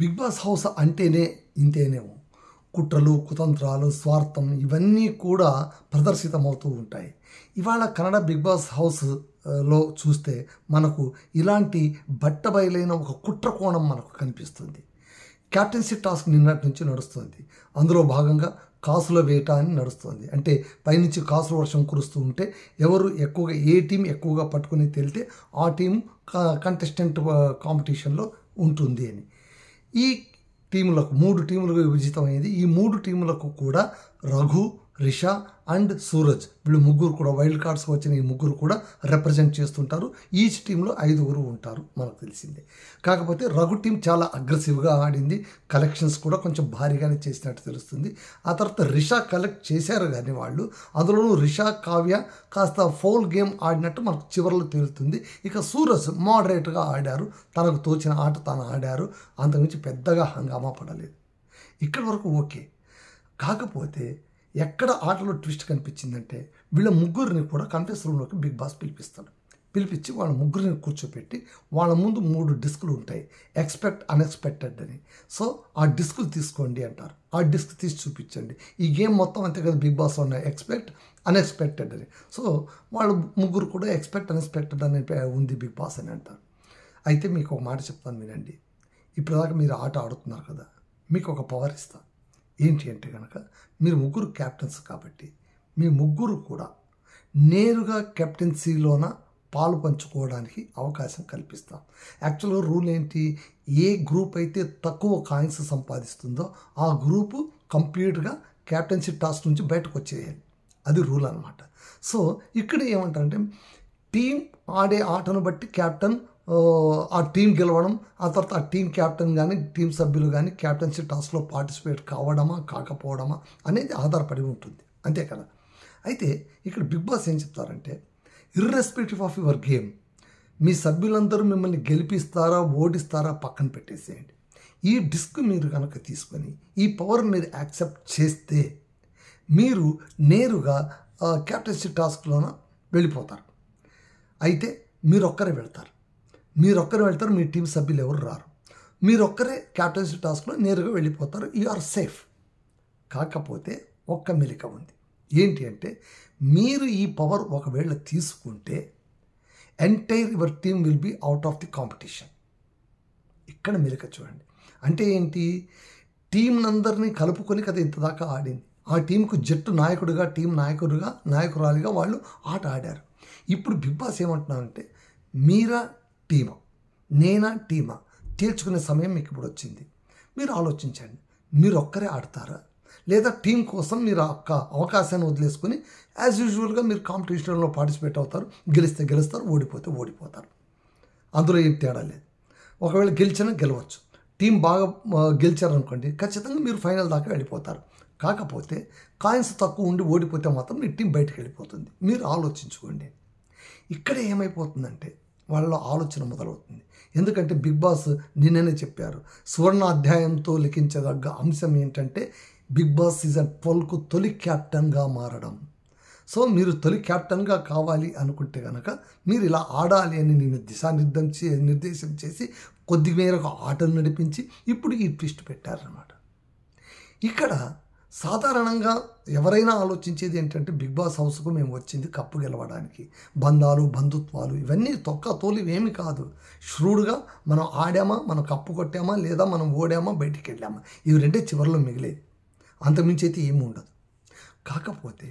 Big boss house అంటేనే ఇంతేనేమో కుట్రలు కుతంత్రాలు స్వార్థం ఇవన్నీ కూడా ప్రదర్శితమవుతూ ఉంటాయి. ఇవాళ కన్నడ బిగ్ బాస్ హౌస్లో చూస్తే మనకు ఇలాంటి బట్టబయలైన ఒక కుట్ర కోణం మనకు కనిపిస్తుంది. క్యాప్టెన్సీ టాస్క్ నిన్నటి నుంచి నడుస్తుంది. అందులో భాగంగా కాసుల వేట అని నడుస్తుంది. అంటే పైనుంచి కాసుల వర్షం కురుస్తూ ఉంటే ఎవరు ఎక్కువగా ఏ టీం ఎక్కువగా పట్టుకుని తేలితే ఆ టీం కంటెస్టెంట్ కాంపిటీషన్లో ఉంటుంది అని. ఈ టీములకు 3 టీములుగా విభజితమైంది. ఈ 3 టీములకు కూడా రఘు, రిషా అండ్ సూరజ్ వీళ్ళు ముగ్గురు కూడా వైల్డ్ కార్డ్స్ వచ్చిన ఈ ముగ్గురు కూడా రిప్రజెంట్ చేస్తుంటారు. ఈచ్ టీంలో 5 ఉంటారు, మనకు తెలిసిందే. కాకపోతే రఘు టీం చాలా అగ్రెసివ్గా ఆడింది. కలెక్షన్స్ కూడా కొంచెం భారీగానే చేసినట్టు తెలుస్తుంది. ఆ తర్వాత రిషా కలెక్ట్ చేశారు కానీ వాళ్ళు, అందులోనూ రిషా, కావ్య కాస్త ఫౌల్ గేమ్ ఆడినట్టు మనకు చివరిలో తేలుతుంది. ఇక సూరజ్ మోడరేట్గా ఆడారు, తనకు తోచిన ఆట తాను ఆడారు. అంతకుమించి పెద్దగా హంగామా పడలేదు. ఇక్కడి వరకు ఓకే. కాకపోతే ఎక్కడ ఆటలో ట్విస్ట్ కనిపించిందంటే వీళ్ళ ముగ్గురిని కూడా కాన్ఫరెన్స్ రూమ్లోకి బిగ్ బాస్ పిలిపించి వాళ్ళ ముగ్గురిని కూర్చోపెట్టి వాళ్ళ ముందు 3 డిస్కులు ఉంటాయి, ఎక్స్పెక్ట్ అన్ఎక్స్పెక్టెడ్ అని. సో ఆ డిస్కులు తీసుకోండి అంటారు. ఆ డిస్క్ తీసి చూపించండి. ఈ గేమ్ మొత్తం అంతే కదా బిగ్ బాస్ ఉన్నాయి, ఎక్స్పెక్ట్ అన్ఎక్స్పెక్టెడ్ అని. సో వాళ్ళు ముగ్గురు కూడా ఎక్స్పెక్ట్ అన్ఎక్స్పెక్టెడ్ అని ఉంది బిగ్ బాస్ అని అంటారు. అయితే మీకు ఒక మాట చెప్తాను వినండి. ఇప్పటిదాకా మీరు ఆట ఆడుతున్నారు కదా, మీకు ఒక పవర్ ఇస్తాను. ఏంటి అంటే కనుక మీరు ముగ్గురు క్యాప్టెన్స్ కాబట్టి మీ ముగ్గురు కూడా నేరుగా కెప్టెన్సీలోన పాలు పంచుకోవడానికి అవకాశం కల్పిస్తాం. యాక్చువల్గా రూల్ ఏంటి, ఏ గ్రూప్ అయితే తక్కువ కాయిన్స్ సంపాదిస్తుందో ఆ గ్రూపు కంప్లీట్గా క్యాప్టెన్సీ టాస్క్ నుంచి బయటకు వచ్చేయాలి. అది రూల్ అనమాట. సో ఇక్కడ ఏమంటారంటే టీం ఆడే ఆటను బట్టి క్యాప్టెన్ ఆ టీం గెలవడం, ఆ తర్వాత ఆ టీం క్యాప్టెన్ కానీ టీం సభ్యులు కానీ క్యాప్టెన్సీ టాస్క్లో పార్టిసిపేట్ కావడమా కాకపోవడమా అనేది ఆధారపడి ఉంటుంది, అంతే కదా. అయితే ఇక్కడ బిగ్ బాస్ ఏం చెప్తారంటే ఇర్రెస్పెక్టివ్ ఆఫ్ యువర్ గేమ్ మీ సభ్యులందరూ మిమ్మల్ని గెలిపిస్తారా ఓడిస్తారా పక్కన పెట్టేసేయండి. ఈ డిస్క్ మీరు కనుక తీసుకొని ఈ పవర్ మీరు యాక్సెప్ట్ చేస్తే మీరు నేరుగా క్యాప్టెన్సీ టాస్క్లోన వెళ్ళిపోతారు. అయితే మీరొక్కరే వెళ్తారు, మీ టీం సభ్యులు ఎవరు రారు. మీరొక్కరే క్యాప్టెన్సీ టాస్క్లో నేరుగా వెళ్ళిపోతారు. You are safe. కాకపోతే ఒక్క మెలిక ఉంది. ఏంటి అంటే మీరు ఈ పవర్ ఒకవేళ తీసుకుంటే entire your team will be out of the competition. ఇక్కడ మెలిక చూడండి. అంటే ఏంటి, టీం అందరినీ కలుపుకొని కదా ఇంతదాకా ఆడింది. ఆ టీంకు జట్టు నాయకుడిగా టీం నాయకురాలిగా వాళ్ళు ఆట ఆడారు. ఇప్పుడు బిగ్ బాస్ ఏమంటున్నారంటే మీరా టీమా నేనా టీమా తేల్చుకునే సమయం మీకు ఇప్పుడు వచ్చింది. మీరు ఆలోచించండి, మీరు ఒక్కరే ఆడతారా లేదా టీం కోసం మీరు ఒక్క అవకాశాన్ని వదిలేసుకొని యాజ్ యూజువల్గా మీరు కాంపిటీషన్లో పార్టిసిపేట్ అవుతారు. గెలిస్తే గెలుస్తారు, ఓడిపోతే ఓడిపోతారు. అందులో ఏం తేడా లేదు. ఒకవేళ గెలిచినా గెలవచ్చు. టీం బాగా గెలిచారనుకోండి ఖచ్చితంగా మీరు ఫైనల్ దాకా వెళ్ళిపోతారు. కాకపోతే కాయిన్స్ తక్కువ ఉండి ఓడిపోతే మాత్రం మీ టీం బయటకు వెళ్ళిపోతుంది. మీరు ఆలోచించుకోండి. ఇక్కడ ఏమైపోతుందంటే వాళ్ళ ఆలోచన మొదలవుతుంది. ఎందుకంటే బిగ్ బాస్ నిన్ననే చెప్పారు, సువర్ణ అధ్యాయంతో లిఖించదగ్గ అంశం ఏంటంటే బిగ్ బాస్ సీజన్ 12కు తొలి క్యాప్టెన్గా మారడం. సో మీరు తొలి క్యాప్టెన్గా కావాలి అనుకుంటే కనుక మీరు ఇలా ఆడాలి అని నేను నిర్దేశం చేసి కొద్ది మేరకు ఆటలు నడిపించి ఇప్పుడు ఈ ట్విస్ట్ పెట్టారన్నమాట. ఇక్కడ సాధారణంగా ఎవరైనా ఆలోచించేది ఏంటంటే బిగ్ బాస్ హౌస్కు మేము వచ్చింది కప్పు గెలవడానికి, బంధాలు బంధుత్వాలు ఇవన్నీ తోలు ఏమి కాదు. ష్రూడ్గా మనం ఆడామా, మనం కప్పు కొట్టామా, లేదా మనం ఓడామా, బయటికి వెళ్ళామా, ఇవి రెండే చివరిలో మిగిలేది. అంతకుమించి అయితే ఏమి ఉండదు. కాకపోతే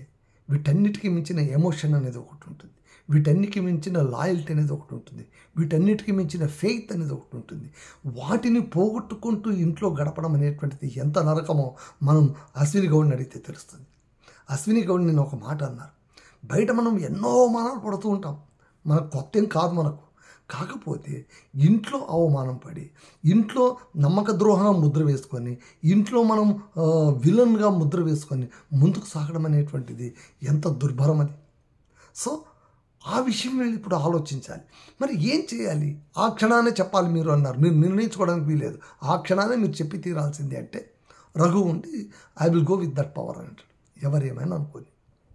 వీటన్నిటికీ మించిన ఎమోషన్ అనేది ఒకటి ఉంటుంది, వీటన్నిటికీ మించిన లాయల్టీ అనేది ఒకటి ఉంటుంది, వీటన్నిటికీ మించిన ఫెయిత్ అనేది ఒకటి ఉంటుంది. వాటిని పోగొట్టుకుంటూ ఇంట్లో గడపడం అనేటువంటిది ఎంత నరకమో మనం అశ్విని గౌడ్ని అడిగితే తెలుస్తుంది. అశ్విని గౌడ్ నేను ఒక మాట అన్నారు, బయట మనం ఎన్నో అవమానాలు పడుతూ ఉంటాం, మనకు కొత్త ఏం కాదు మనకు. కాకపోతే ఇంట్లో అవమానం పడి, ఇంట్లో నమ్మక ద్రోహంగా ముద్ర వేసుకొని, ఇంట్లో మనం విలన్గా ముద్ర వేసుకొని ముందుకు సాగడం అనేటువంటిది ఎంత దుర్భరం అది. సో ఆ విషయం వెళ్ళి ఇప్పుడు ఆలోచించాలి. మరి ఏం చేయాలి? ఆ క్షణానే చెప్పాలి మీరు అన్నారు, మీరు నిర్ణయించుకోవడానికి వీలేదు, ఆ క్షణానే మీరు చెప్పి తీరాల్సిందే అంటే రఘు ఉండి I will go with that power అని అంటాడు. ఎవరేమైనా అనుకోని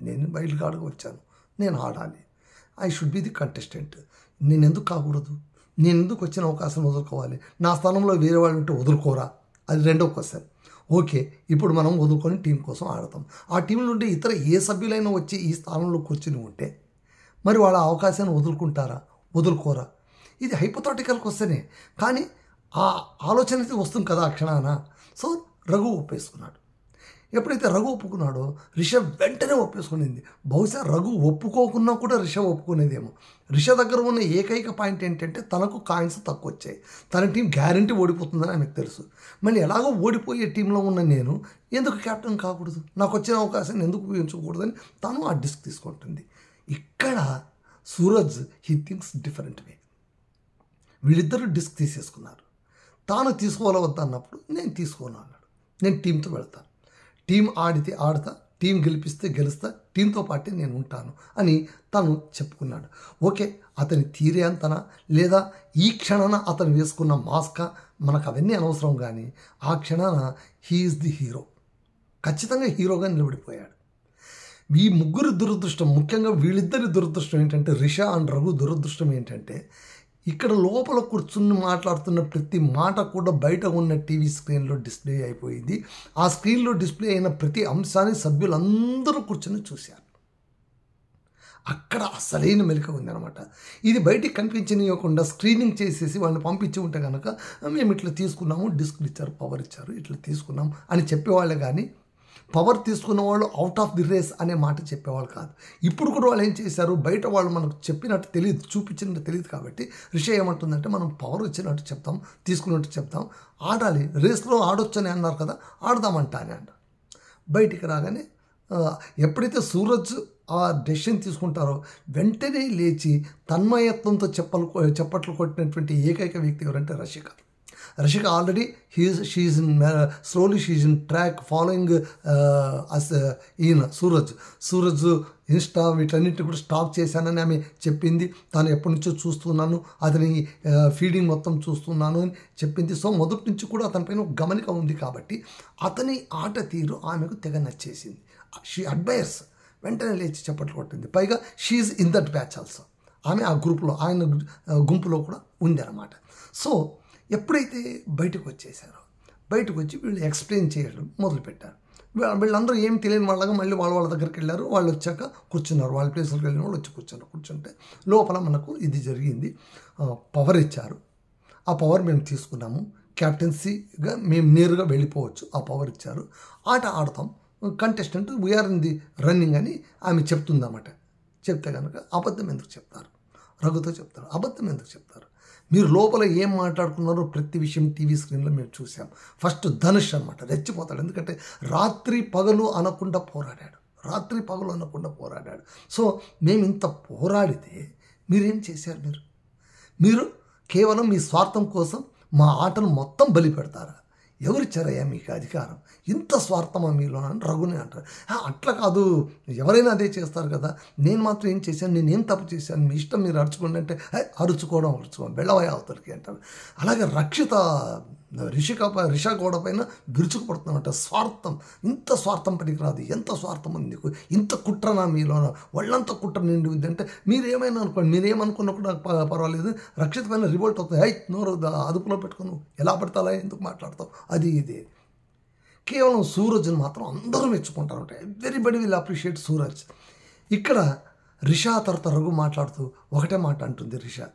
నేను బయటకు వచ్చాను, నేను ఆడాలి, I should be the contestant, నేను ఎందుకు కాకూడదు? నేను ఎందుకు వచ్చిన అవకాశం వదులుకోవాలి? నా స్థానంలో వేరే వాళ్ళు ఉంటే వదులుకోరా? అది రెండో క్వశ్చన్. ఓకే, ఇప్పుడు మనం వదులుకొని టీం కోసం ఆడతాం. ఆ టీం నుండి ఇతర ఏ సభ్యులైనా వచ్చి ఈ స్థానంలో కూర్చుని ఉంటే మరి వాళ్ళ అవకాశాన్ని వదులుకుంటారా, వదులుకోరా? ఇది హైపోథెటికల్ క్వశ్చనే, కానీ ఆ ఆలోచన అయితే వస్తుంది కదా ఆ క్షణాన. సో రఘు ఒప్పేసుకున్నాడు. ఎప్పుడైతే రఘు ఒప్పుకున్నాడో రిషబ్ వెంటనే ఒప్పేసుకునేది. బహుశా రఘు ఒప్పుకోకున్నా కూడా రిషబ్ ఒప్పుకునేదేమో. రిషబ్ దగ్గర ఉన్న ఏకైక పాయింట్ ఏంటంటే తనకు కాయిన్స్ తక్కువ వచ్చాయి, తన టీం గ్యారంటీ ఓడిపోతుందని ఆమెకు తెలుసు. మళ్ళీ ఎలాగో ఓడిపోయే టీంలో ఉన్న నేను ఎందుకు కెప్టెన్ కాకూడదు, నాకు వచ్చిన అవకాశాన్ని ఎందుకు ఉపయోగించకూడదని తను ఆ డిస్క్ తీసుకుంటుంది. ఇక్కడ Suraj he thinks different way. వీళ్ళిద్దరూ డిస్క్ తీసేసుకున్నారు. తాను తీసుకోవాలవద్దా అన్నప్పుడు నేను తీసుకోను అన్నాడు. నేను టీంతో వెళ్తాను, టీం ఆడితే ఆడతా, టీం గెలిపిస్తే గెలుస్తా, టీంతో పాటే నేను ఉంటాను అని తను చెప్పుకున్నాడు. ఓకే, అతని తీరే అంతనా లేదా ఈ క్షణాన అతను వేసుకున్న మాస్కా మనకు అవన్నీ అనవసరం, కానీ ఆ క్షణాన హీఈస్ ది హీరో. ఖచ్చితంగా హీరోగా నిలబడిపోయాడు. ఈ ముగ్గురు దురదృష్టం, ముఖ్యంగా వీళ్ళిద్దరి దురదృష్టం ఏంటంటే, రిషా అండ్ రఘు దురదృష్టం ఏంటంటే, ఇక్కడ లోపల కూర్చుని మాట్లాడుతున్న ప్రతి మాట కూడా బయట ఉన్న టీవీ స్క్రీన్లో డిస్ప్లే అయిపోయింది. ఆ స్క్రీన్లో డిస్ప్లే అయిన ప్రతి అంశాన్ని సభ్యులందరూ కూర్చొని చూశారు. అక్కడ అసలైన మెలిక ఉందన్నమాట. ఇది బయటికి కనిపించనివ్వకుండా స్క్రీనింగ్ చేసేసి వాళ్ళని పంపించి ఉంటే కనుక మేము ఇట్లా తీసుకున్నాము, డిస్క్లు ఇచ్చారు, పవర్ ఇచ్చారు, ఇట్లా తీసుకున్నాం అని చెప్పేవాళ్ళే, కానీ పవర్ తీసుకున్న వాళ్ళు అవుట్ ఆఫ్ ది రేస్ అనే మాట చెప్పేవాళ్ళు కాదు. ఇప్పుడు కూడా వాళ్ళు ఏం చేశారు, బయట వాళ్ళు మనకు చెప్పినట్టు తెలియదు, చూపించినట్టు తెలియదు. కాబట్టి రిషా ఏమంటుందంటే, మనం పవర్ వచ్చినట్టు చెప్తాం, తీసుకున్నట్టు చెప్తాం, ఆడాలి, రేస్లో ఆడొచ్చని అన్నారు కదా, ఆడదామంటా అని అంట. బయటికి రాగానే ఎప్పుడైతే సూరజ్ ఆ డెసిషన్ తీసుకుంటారో వెంటనే లేచి తన్మయత్వంతో చప్పట్లు కొట్టినటువంటి ఏకైక వ్యక్తి ఎవరంటే Rashika. Rashika already she is in slowly she is in track following ఈయన సూరజ్ ఇన్స్టా వీటన్నిటిని కూడా స్టాప్ చేశానని ఆమె చెప్పింది. తాను ఎప్పటి నుంచో చూస్తున్నాను, అతని ఫీడింగ్ మొత్తం చూస్తున్నాను అని చెప్పింది. సో మొదటి నుంచి కూడా అతనిపైన ఒక గమనిక ఉంది కాబట్టి అతని ఆట తీరు ఆమెకు తెగ నచ్చేసింది. She admires. వెంటనే లేచి చప్పట్లు కొట్టింది. పైగా she is in that batch also. ఆమె ఆ గ్రూప్లో, ఆయన గుంపులో కూడా ఉంది అన్నమాట. సో ఎప్పుడైతే బయటకు వచ్చేసారో, బయటకు వచ్చి వీళ్ళు ఎక్స్ప్లెయిన్ చేయడం మొదలుపెట్టారు. వీళ్ళందరూ ఏం తెలియని వాళ్ళగా మళ్ళీ వాళ్ళ దగ్గరికి వెళ్ళారు. వాళ్ళు వచ్చాక కూర్చున్నారు, వాళ్ళ ప్లేసులకు వెళ్ళిన వాళ్ళు వచ్చి కూర్చుంటే లోపల మనకు ఇది జరిగింది. పవర్ ఇచ్చారు, ఆ పవర్ మేము తీసుకున్నాము, క్యాప్టెన్సీగా మేము నేరుగా వెళ్ళిపోవచ్చు, ఆ పవర్ ఇచ్చారు, ఆట ఆడతాం, contestant we are in the running అని ఆమె చెప్తుందన్నమాట. చెప్తే కనుక అబద్ధం ఎందుకు చెప్తారు? రఘుతో చెప్తారు, అబద్ధం ఎందుకు చెప్తారు? మీరు లోపల ఏం మాట్లాడుకున్నారో ప్రతి విషయం టీవీ స్క్రీన్లో మేము చూసాం. ఫస్ట్ ధనుష్ అనమాట రెచ్చిపోతాడు, ఎందుకంటే రాత్రి పగలు అనకుండా పోరాడాడు. సో మేము ఇంత పోరాడితే మీరేం చేశారు? మీరు కేవలం మీ స్వార్థం కోసం మా ఆటను మొత్తం బలి పెడతారా? ఎవరిచ్చారయ్యా మీకు అధికారం? ఇంత స్వార్థమా మీలో అని రఘుని అంటారు. అట్లా కాదు, ఎవరైనా అదే చేస్తారు కదా, నేను మాత్రం ఏం చేశాను, నేనేం తప్పు చేశాను, మీ ఇష్టం, మీరు అరుచుకోండి అంటే అరుచుకోవడం వెళ్ళవయ్యా అవతలికి అంటారు. అలాగే రిషా గోడ పైన విరుచుకుపడుతున్నమాట. స్వార్థం, ఇంత స్వార్థం పనికిరాదు, ఎంత స్వార్థం ఉంది నీకు, ఇంత కుట్రనా మీలోన, వాళ్ళంతా కుట్ర నిండి ఉంది అంటే మీరేమైనా అనుకోండి, మీరేమనుకున్నా కూడా పర్వాలేదు, రక్షిత పైన రివోల్ట్ అవుతుంది. నోరు అదుపులో పెట్టుకుని ఎలా పడతాలా, ఎందుకు మాట్లాడతావు, అది ఇది. కేవలం సూరజ్ని మాత్రం అందరూ మెచ్చుకుంటారు. Everybody will appreciate Suraj. ఇక్కడ రిషా తర్వాత రఘు మాట్లాడుతూ ఒకటే మాట అంటుంది రిషా,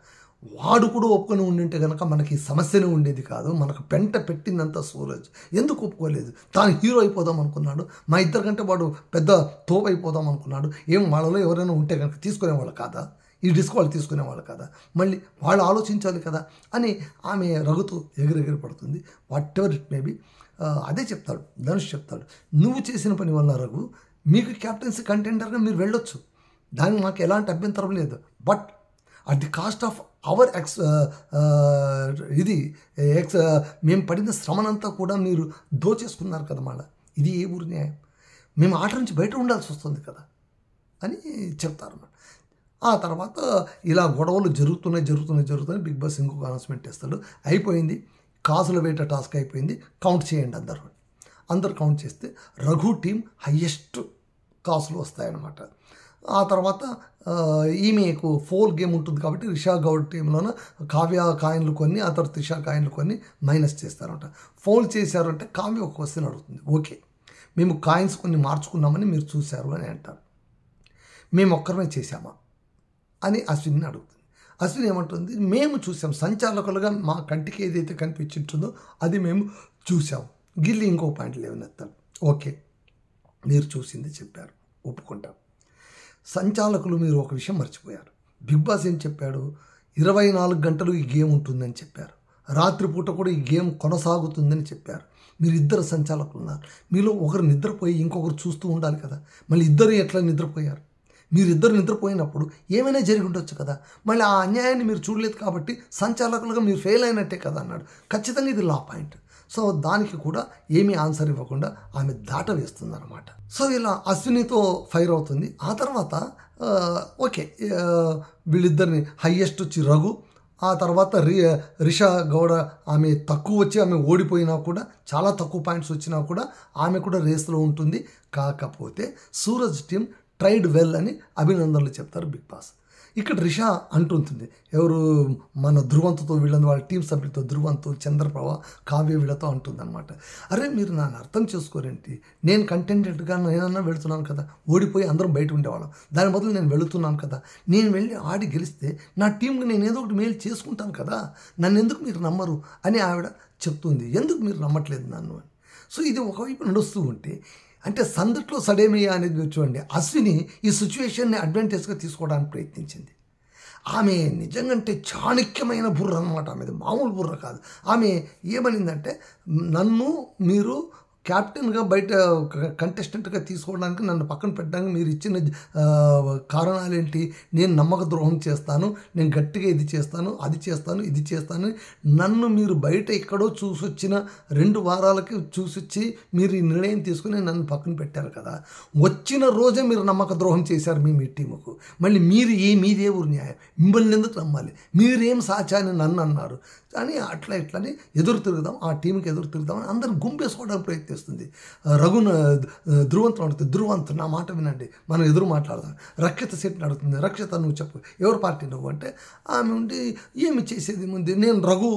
వాడు కూడా ఒప్పుకొని ఉండింటే కనుక మనకి సమస్యనే ఉండేది కాదు, మనకు పెంట పెట్టిందంతా సూరజ్. ఎందుకు ఒప్పుకోలేదు? తాను హీరో అయిపోదాం అనుకున్నాడు, మా ఇద్దరికంటే వాడు పెద్ద తోపు అయిపోదాం అనుకున్నాడు. ఏం వాళ్ళలో ఎవరైనా ఉంటే కనుక తీసుకునేవాళ్ళు కాదా? ఈ డిస్క్ వాళ్ళు తీసుకునేవాళ్ళు కదా, మళ్ళీ వాళ్ళు ఆలోచించాలి కదా అని ఆమె రఘుతూ ఎగిరెగిరి పడుతుంది. What ever it maybe. అదే చెప్తాడు ధనుష్, చెప్తాడు, నువ్వు చేసిన పని వల్ల రఘు మీకు క్యాప్టెన్సీ కంటెండర్గా మీరు వెళ్ళొచ్చు, దానికి మాకు ఎలాంటి అభ్యంతరం లేదు. But at the cost of our మేము పడిన శ్రమనంతా కూడా మీరు దోచేసుకున్నారు కదా, మళ్ళీ ఇది ఏ ఊరి న్యాయం? మేము ఆట నుంచి బయట ఉండాల్సి వస్తుంది కదా అని చెప్తారన్నమాట. ఆ తర్వాత ఇలా గొడవలు జరుగుతున్నాయి. బిగ్ బాస్ ఇంకొక అనౌన్స్మెంట్ చేస్తాడు, అయిపోయింది, కాసుల వేట టాస్క్ అయిపోయింది, కౌంట్ చేయండి అందరూ కౌంట్ చేస్తే రఘు టీం హయ్యెస్ట్ కాసులు వస్తాయన్నమాట. ఆ తర్వాత ఈమెకు 4 గేమ్ ఉంటుంది కాబట్టి రిషా గౌడ్ టీంలోన కావ్య కాయిన్లు కొన్ని, ఆ తర్వాత రిషా కాయిన్లు కొన్ని మైనస్ చేస్తారంట. ఫౌల్ చేశారంటే కావ్య ఒక క్వశ్చన్ అడుగుతుంది, ఓకే మేము కాయిన్స్ కొన్ని మార్చుకున్నామని మీరు చూశారు అని అంటారు. మేము ఒక్కరమే చేశామా అని అశ్విని అడుగుతుంది. అశ్విని ఏమంటుంది, మేము చూసాం, సంచాలకులుగా మా కంటికి ఏదైతే కనిపించింటుందో అది మేము చూసాం. గిల్లి ఇంకో పాయింట్ లేవనెత్తాడు, ఓకే మీరు చూసింది చెప్పారు, ఒప్పుకుంటాం. సంచాలకులు మీరు ఒక విషయం మర్చిపోయారు. బిగ్ బాస్ ఏం చెప్పాడు, 24 గంటలు ఈ గేమ్ ఉంటుందని చెప్పారు. రాత్రిపూట కూడా ఈ గేమ్ కొనసాగుతుందని చెప్పారు. మీరు ఇద్దరు సంచాలకులు ఉన్నారు, మీలో ఒకరు నిద్రపోయి ఇంకొకరు చూస్తూ ఉండాలి కదా. మళ్ళీ ఇద్దరు ఎట్లా నిద్రపోయారు? మీరిద్దరు నిద్రపోయినప్పుడు ఏమైనా జరిగి ఉండొచ్చు కదా. మళ్ళీ ఆ అన్యాయాన్ని మీరు చూడలేదు కాబట్టి సంచాలకులుగా మీరు ఫెయిల్ అయినట్టే కదా అన్నాడు. ఖచ్చితంగా ఇది లా పాయింట్. సో దానికి కూడా ఏమీ ఆన్సర్ ఇవ్వకుండా ఆమె దాట వేస్తుంది అనమాట. సో ఇలా అశ్వినితో ఫైర్ అవుతుంది. ఆ తర్వాత ఓకే వీళ్ళిద్దరిని హయ్యెస్ట్ వచ్చి రఘు, ఆ తర్వాత రిషా గౌడ ఆమె తక్కువ వచ్చి ఆమె ఓడిపోయినా కూడా, చాలా తక్కువ పాయింట్స్ వచ్చినా కూడా ఆమె కూడా రేస్లో ఉంటుంది. కాకపోతే సూరజ్ టీం ట్రైడ్ వెల్ అని అభినందనలు చెప్తారు బిగ్ బాస్. ఇక్కడ రిషా అంటుంటుంది, ఎవరు మన ధృవంతుతో వీళ్ళని వాళ్ళ టీం సభ్యులతో ధృవంతు, చంద్రప్రభ, కావ్య వీళ్ళతో అంటుంది అనమాట. అరే మీరు నన్ను అర్థం చేసుకోరేంటి, నేను కంటెంటెడ్గా నేనన్నా వెళుతున్నాను కదా, ఓడిపోయి అందరం బయట ఉండేవాళ్ళం, దాని బదులు నేను వెళుతున్నాను కదా, నేను వెళ్ళి ఆడి గెలిస్తే నా టీంకి నేను ఏదో ఒకటి మేలు చేసుకుంటాను కదా, నన్ను ఎందుకు మీరు నమ్మరు అని ఆవిడ చెప్తుంది. ఎందుకు మీరు నమ్మట్లేదు నన్ను అని. సో ఇది ఒకవైపు నడుస్తూ ఉంటే, అంటే సందట్లో సడేమియా అనేది చూడండి, అశ్విని ఈ సిచ్యువేషన్ని అడ్వాంటేజ్గా తీసుకోవడానికి ప్రయత్నించింది. ఆమె నిజంగా అంటే చాణక్యమైన బుర్ర అనమాట, ఆమెది మామూలు బుర్ర కాదు. ఆమె ఏమనిందంటే, నన్ను మీరు క్యాప్టెన్గా బయట కంటెస్టెంట్గా తీసుకోవడానికి, నన్ను పక్కన పెట్టడానికి మీరు ఇచ్చిన కారణాలేంటి, నేను నమ్మక ద్రోహం చేస్తాను, నేను గట్టిగా ఇది చేస్తాను, అది చేస్తాను, ఇది చేస్తాను, నన్ను మీరు బయట ఎక్కడో చూసొచ్చిన 2 వారాలకి చూసొచ్చి మీరు ఈ నిర్ణయం తీసుకుని నన్ను పక్కన పెట్టారు కదా, వచ్చిన రోజే మీరు నమ్మక ద్రోహం చేశారు మీ టీముకు, మళ్ళీ మీరు మీదే ఊరు న్యాయం, మిమ్మల్ని ఎందుకు నమ్మాలి, మీరేం సాచాని నన్ను అన్నారు అని అట్లా ఇట్లని ఎదురు తిరుగుదాం, ఆ టీంకి ఎదురు తిరుగుదామని అందరిని గుంపేసుకోవడానికి ప్రయత్నిస్తుంది. రఘును ధృవంతులు అడుగుతుంది, ధృవంతు నా మాట వినండి, మనం ఎదురు మాట్లాడదాం. రక్షిత శెట్టిని అడుగుతుంది, రక్షిత నువ్వు చెప్పు ఎవరు పార్టీ నువ్వు అంటే, ఆమె ఉండి ఏమి చేసేది ముందు నేను రఘు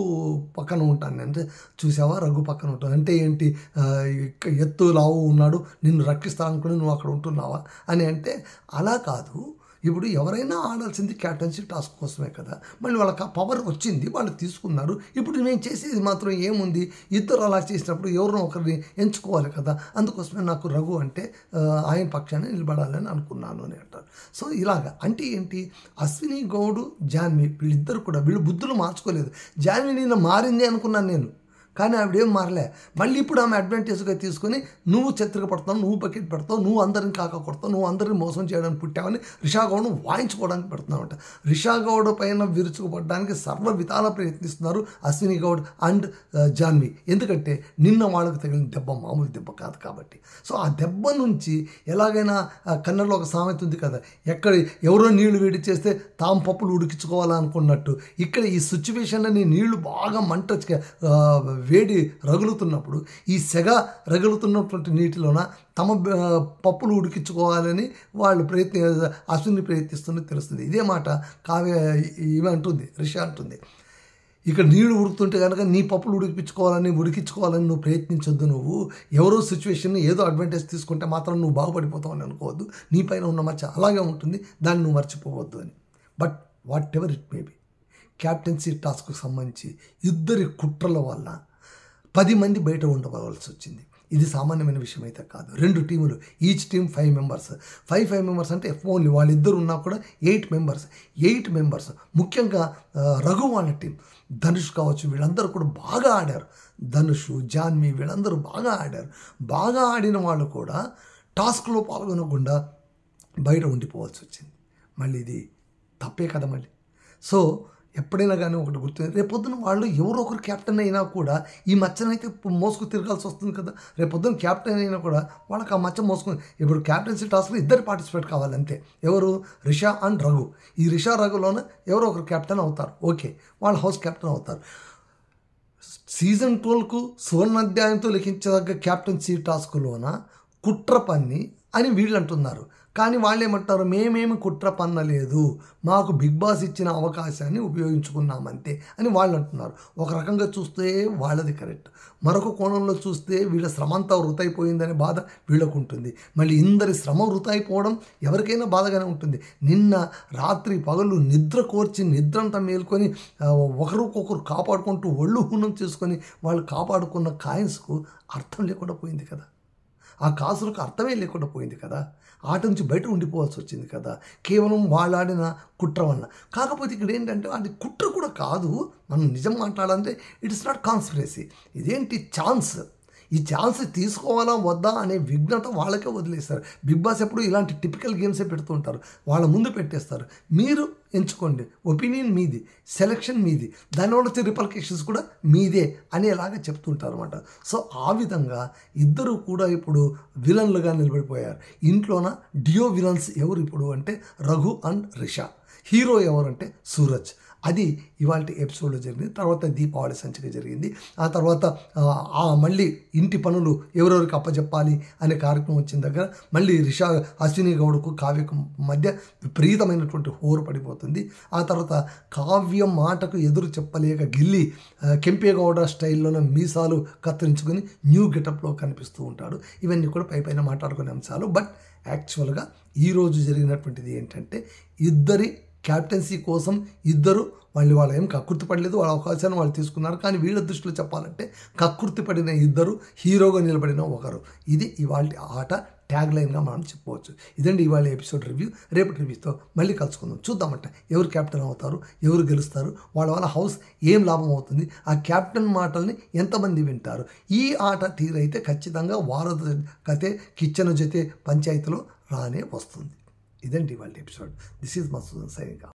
పక్కన ఉంటాను అంటే, చూసావా రఘు పక్కన ఉంటాను అంటే ఏంటి, ఎత్తు లావు ఉన్నాడు నిన్ను రక్షిస్తానుకుని నువ్వు అక్కడ ఉంటున్నావా అని అంటే, అలా కాదు, ఇప్పుడు ఎవరైనా ఆడాల్సింది క్యాప్టెన్సీ టాస్క్ కోసమే కదా, మళ్ళీ వాళ్ళకి ఆ పవర్ వచ్చింది, వాళ్ళు తీసుకున్నారు, ఇప్పుడు నేను చేసేది మాత్రం ఏముంది, ఇద్దరు అలా చేసినప్పుడు ఎవరినో ఒకరిని ఎంచుకోవాలి కదా, అందుకోసమే నాకు రఘు అంటే ఆయన పక్షాన్ని నిలబడాలని అనుకున్నాను అని అంటారు. సో ఇలాగా అంటే ఏంటి, అశ్విని గౌడ్, జాన్వి వీళ్ళిద్దరు కూడా వీళ్ళు బుద్ధులు మార్చుకోలేదు. జాన్వి నిన్న మారింది అనుకున్నాను నేను, కానీ ఆవిడేం మారలే. మళ్ళీ ఇప్పుడు ఆమె అడ్వాంటేజ్గా తీసుకొని నువ్వు చెత్తగా పడతావు, నువ్వు బకెట్ పెడతావు, నువ్వు అందరిని కాక కొడతావు, నువ్వు అందరిని మోసం చేయడానికి పుట్టావని రిషా గౌడ్ను వాయించుకోవడానికి పెడుతున్నావంట. రిషా గౌడ్ పైన విరుచుకుపడడానికి సర్వ విధాలా ప్రయత్నిస్తున్నారు అశ్విని గౌడ్ అండ్ జాన్వి. ఎందుకంటే నిన్న వాళ్ళకి తగిలిన దెబ్బ మామూలు దెబ్బ కాదు కాబట్టి. సో ఆ దెబ్బ నుంచి ఎలాగైనా, కన్నడలో ఒక సామెత ఉంది కదా, ఎవరో నీళ్లు వేడి చేస్తే తాము పప్పులు ఉడికించుకోవాలనుకున్నట్టు, ఇక్కడ ఈ సిచ్యువేషన్లని నీళ్లు బాగా మంట వేడి రగులుతున్నప్పుడు, ఈ సెగ రగులుతున్నటువంటి నీటిలోన తమ పప్పులు ఉడికించుకోవాలని వాళ్ళు అశ్విని ప్రయత్నిస్తున్నది తెలుస్తుంది. ఇదే మాట కావ్య ఈమె అంటుంది, రిషా అంటుంది, ఇక్కడ నీళ్లు ఉడుకుతుంటే కనుక నీ పప్పులు ఉడికించుకోవాలని నువ్వు ప్రయత్నించొద్దు, నువ్వు ఎవరో సిచ్యువేషన్ని ఏదో అడ్వాంటేజ్ తీసుకుంటే మాత్రం నువ్వు బాగుపడిపోతావు అని అనుకోవద్దు, నీ పైన ఉన్న మచ్చ అలాగే ఉంటుంది, దాన్ని నువ్వు మర్చిపోవద్దు అని. But whatever it may be, captaincy టాస్క్కు సంబంధించి ఇద్దరి కుట్రల వల్ల 10 మంది బయట ఉండవలసి వచ్చింది. ఇది సామాన్యమైన విషయం అయితే కాదు. 2 టీములు, ఈచ్ టీమ్ 5 మెంబర్స్, 5 మెంబర్స్ అంటే ఓన్లీ వాళ్ళిద్దరు ఉన్నా కూడా 8 మెంబర్స్. ముఖ్యంగా రఘు వాళ్ళ టీం, ధనుష్ కావచ్చు, వీళ్ళందరూ కూడా బాగా ఆడారు. ధనుష్, జాన్వి వీళ్ళందరూ బాగా ఆడారు. బాగా ఆడిన వాళ్ళు కూడా టాస్క్లో పాల్గొనకుండా బయట ఉండిపోవాల్సి వచ్చింది. మళ్ళీ ఇది తప్పే కదా మళ్ళీ. సో ఎప్పుడైనా కానీ ఒకటి గుర్తు, రేపొద్దున వాళ్ళు ఎవరో ఒకరు క్యాప్టెన్ అయినా కూడా ఈ మచ్చనైతే మోసుకు తిరగాల్సి వస్తుంది కదా. రేపొద్దున క్యాప్టెన్ అయినా కూడా వాళ్ళకి ఆ మచ్చ మోసుకుని, ఇప్పుడు క్యాప్టెన్సీ టాస్క్లో ఇద్దరు పార్టిసిపేట్ కావాలంతే, ఎవరు, రిషా అండ్ రఘు. ఈ రిషా రఘులోన ఎవరో ఒకరు క్యాప్టెన్ అవుతారు, ఓకే వాళ్ళు హౌస్ క్యాప్టెన్ అవుతారు. సీజన్ 12కు సువర్ణాధ్యాయంతో లిఖించదగ్గ క్యాప్టెన్సీ టాస్క్లోన కుట్ర పన్ని అని వీళ్ళు అంటున్నారు. కానీ వాళ్ళు ఏమంటారు, మేమేమి కుట్ర పన్నలేదు, మాకు బిగ్ బాస్ ఇచ్చిన అవకాశాన్ని ఉపయోగించుకున్నామంతే అని వాళ్ళు అంటున్నారు. ఒక రకంగా చూస్తే వాళ్ళది కరెక్ట్, మరొక కోణంలో చూస్తే వీళ్ళ శ్రమ అంతా వృతైపోయిందనే బాధ వీళ్ళకు ఉంటుంది. మళ్ళీ ఇందరి శ్రమ వృతైపోవడం ఎవరికైనా బాధగానే ఉంటుంది. నిన్న రాత్రి పగలు నిద్ర కోర్చి నిద్రంతా మేల్కొని ఒకరికొకరు కాపాడుకుంటూ ఒళ్ళు హూనం చేసుకొని వాళ్ళు కాపాడుకున్న కాయిన్స్కు అర్థం లేకుండా పోయింది కదా, ఆ కాసులకు అర్థమే లేకుండా పోయింది కదా, ఆట నుంచి బయట ఉండిపోవాల్సి వచ్చింది కదా, కేవలం వాళ్ళు ఆడిన కుట్ర వల్ల. కాకపోతే ఇక్కడ ఏంటంటే అది కుట్ర కూడా కాదు, మనం నిజం మాట్లాడాలంటే ఇట్స్ నాట్ కాన్స్పిరసీ, ఇదేంటి ఛాన్స్, ఈ ఛాన్స్ తీసుకోవాలా వద్దా అనే విఘ్నత వాళ్ళకే వదిలేస్తారు. బిగ్ బాస్ ఎప్పుడు ఇలాంటి టిపికల్ గేమ్సే పెడుతూ ఉంటారు, వాళ్ళ ముందు పెట్టేస్తారు, మీరు ఎంచుకోండి, ఒపీనియన్ మీది, సెలెక్షన్ మీది, దానివల్ల వచ్చే రిపర్కేషన్స్ కూడా మీదే అనేలాగా చెప్తుంటారు అనమాట. సో ఆ విధంగా ఇద్దరు కూడా ఇప్పుడు విలన్లుగా నిలబడిపోయారు. ఇంట్లోన డియో విలన్స్ ఎవరు ఇప్పుడు అంటే రఘు అండ్ రిషా, హీరో ఎవరంటే సూరజ్. అది ఇవాళ ఎపిసోడ్లో జరిగింది. తర్వాత దీపావళి సంచిక జరిగింది. ఆ తర్వాత మళ్ళీ ఇంటి పనులు ఎవరెవరికి అప్పచెప్పాలి అనే కార్యక్రమం వచ్చిన దగ్గర మళ్ళీ రిషా అశ్విని గౌడ్కు కావ్యకు మధ్య విపరీతమైనటువంటి హోరు పడిపోతుంది. ఆ తర్వాత కావ్య మాటకు ఎదురు చెప్పలేక గిల్లి కెంపేగౌడ స్టైల్లోనే మీసాలు కత్తిరించుకొని న్యూ గెటప్లో కనిపిస్తూ ఉంటాడు. ఇవన్నీ కూడా పైన మాట్లాడుకునే అంశాలు. బట్ యాక్చువల్గా ఈరోజు జరిగినటువంటిది ఏంటంటే ఇద్దరి క్యాప్టెన్సీ కోసం ఇద్దరు వాళ్ళు ఏం కక్కుర్తి పడలేదు, వాళ్ళ అవకాశాన్ని వాళ్ళు తీసుకున్నారు. కానీ వీళ్ళ దృష్టిలో చెప్పాలంటే కక్కుర్తి పడిన ఇద్దరు, హీరోగా నిలబడిన ఒకరు. ఇది ఇవాళ ఆట ట్యాగ్ లైన్గా మనం చెప్పుకోవచ్చు. ఇదండి ఇవాళ ఎపిసోడ్ రివ్యూ. రేపటి రివ్యూతో మళ్ళీ కలుసుకుందాం. చూద్దామంట ఎవరు క్యాప్టెన్ అవుతారు, ఎవరు గెలుస్తారు, వాళ్ళ వల్ల హౌస్ ఏం లాభం అవుతుంది, ఆ క్యాప్టెన్ మాటల్ని ఎంతమంది వింటారు. ఈ ఆట తీరైతే ఖచ్చితంగా వాರದ కథే కిచెన్ జతే పంచాయతీలో రానే వస్తుంది. ఇదండి ఇవాళ episode. This is Masudan signing off.